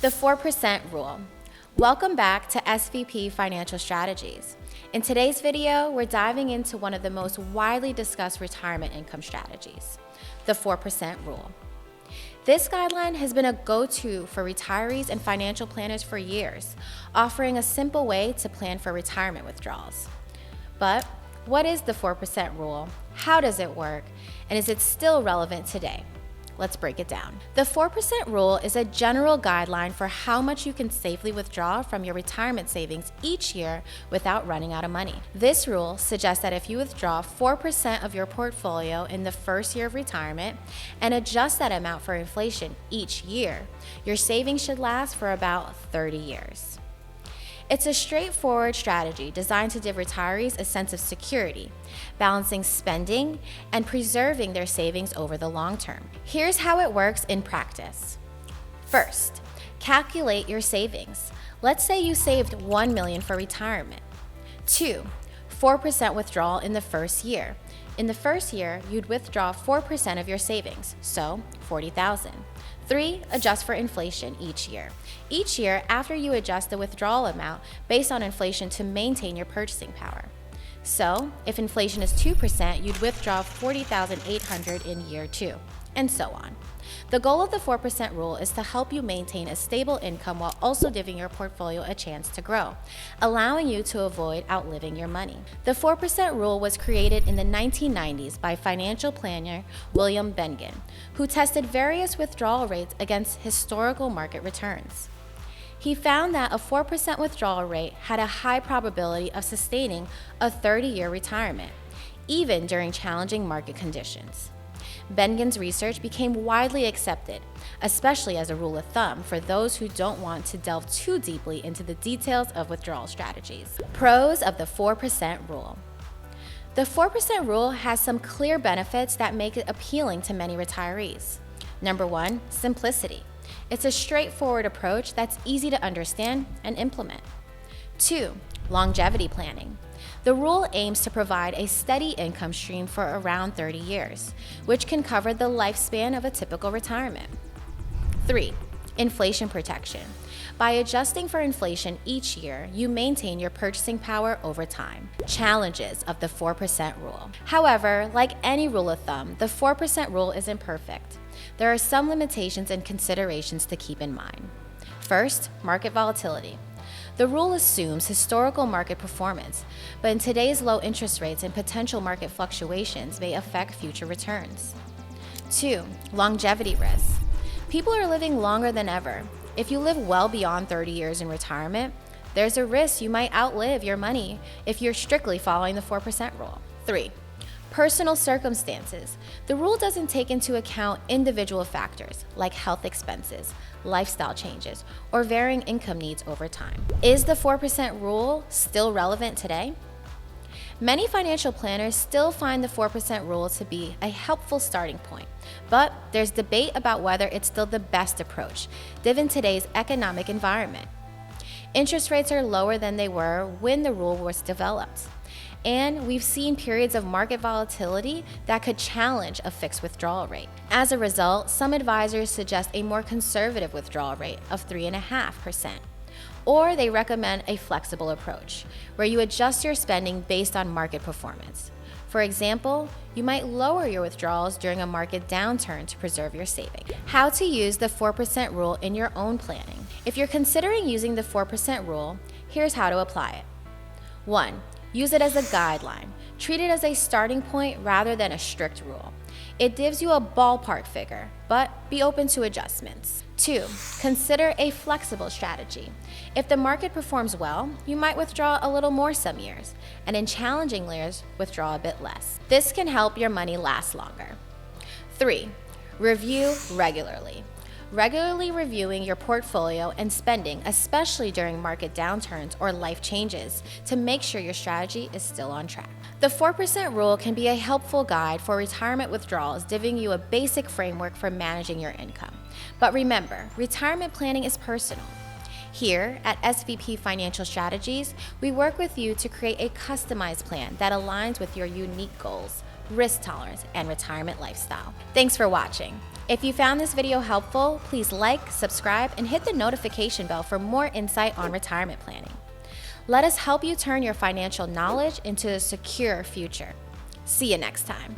The 4% rule. Welcome back to SVP Financial Strategies. In today's video, we're diving into one of the most widely discussed retirement income strategies, the 4% rule. This guideline has been a go-to for retirees and financial planners for years, offering a simple way to plan for retirement withdrawals. But what is the 4% rule? How does it work? And is it still relevant today? Let's break it down. The 4% rule is a general guideline for how much you can safely withdraw from your retirement savings each year without running out of money. This rule suggests that if you withdraw 4% of your portfolio in the first year of retirement and adjust that amount for inflation each year, your savings should last for about 30 years. It's a straightforward strategy designed to give retirees a sense of security, balancing spending and preserving their savings over the long term. Here's how it works in practice. First, calculate your savings. Let's say you saved $1 million for retirement. 2, 4% withdrawal in the first year. In the first year, you'd withdraw 4% of your savings, so $40,000. 3, adjust for inflation each year. Each year, after you adjust the withdrawal amount based on inflation to maintain your purchasing power. So, if inflation is 2%, you'd withdraw $40,800 in year 2, and so on. The goal of the 4% rule is to help you maintain a stable income while also giving your portfolio a chance to grow, allowing you to avoid outliving your money. The 4% rule was created in the 1990s by financial planner William Bengen, who tested various withdrawal rates against historical market returns. He found that a 4% withdrawal rate had a high probability of sustaining a 30-year retirement, even during challenging market conditions. Bengen's research became widely accepted, especially as a rule of thumb for those who don't want to delve too deeply into the details of withdrawal strategies. Pros of the 4% rule. The 4% rule has some clear benefits that make it appealing to many retirees. Number 1, simplicity. It's a straightforward approach that's easy to understand and implement. 2, longevity planning. The rule aims to provide a steady income stream for around 30 years, which can cover the lifespan of a typical retirement. 3, inflation protection. By adjusting for inflation each year, you maintain your purchasing power over time. Challenges of the 4% rule. However, like any rule of thumb, the 4% rule isn't perfect. There are some limitations and considerations to keep in mind. First, market volatility. The rule assumes historical market performance, but in today's low interest rates and potential market fluctuations may affect future returns. 2, longevity risk. People are living longer than ever. If you live well beyond 30 years in retirement, there's a risk you might outlive your money if you're strictly following the 4% rule. 3, personal circumstances. The rule doesn't take into account individual factors like health expenses, lifestyle changes, or varying income needs over time. Is the 4% rule still relevant today? Many financial planners still find the 4% rule to be a helpful starting point, but there's debate about whether it's still the best approach, given today's economic environment. Interest rates are lower than they were when the rule was developed, and we've seen periods of market volatility that could challenge a fixed withdrawal rate. As a result, some advisors suggest a more conservative withdrawal rate of 3.5%. Or they recommend a flexible approach, where you adjust your spending based on market performance. For example, you might lower your withdrawals during a market downturn to preserve your savings. How to use the 4% rule in your own planning. If you're considering using the 4% rule, here's how to apply it. 1, use it as a guideline. Treat it as a starting point rather than a strict rule. It gives you a ballpark figure, but be open to adjustments. 2, consider a flexible strategy. If the market performs well, you might withdraw a little more some years, and in challenging years, withdraw a bit less. This can help your money last longer. 3, review regularly. Regularly reviewing your portfolio and spending, especially during market downturns or life changes, to make sure your strategy is still on track. The 4% rule can be a helpful guide for retirement withdrawals, giving you a basic framework for managing your income. But remember, retirement planning is personal. Here at SVP Financial Strategies, we work with you to create a customized plan that aligns with your unique goals, risk tolerance, and retirement lifestyle. Thanks for watching. If you found this video helpful, please like, subscribe, and hit the notification bell for more insight on retirement planning. Let us help you turn your financial knowledge into a secure future. See you next time.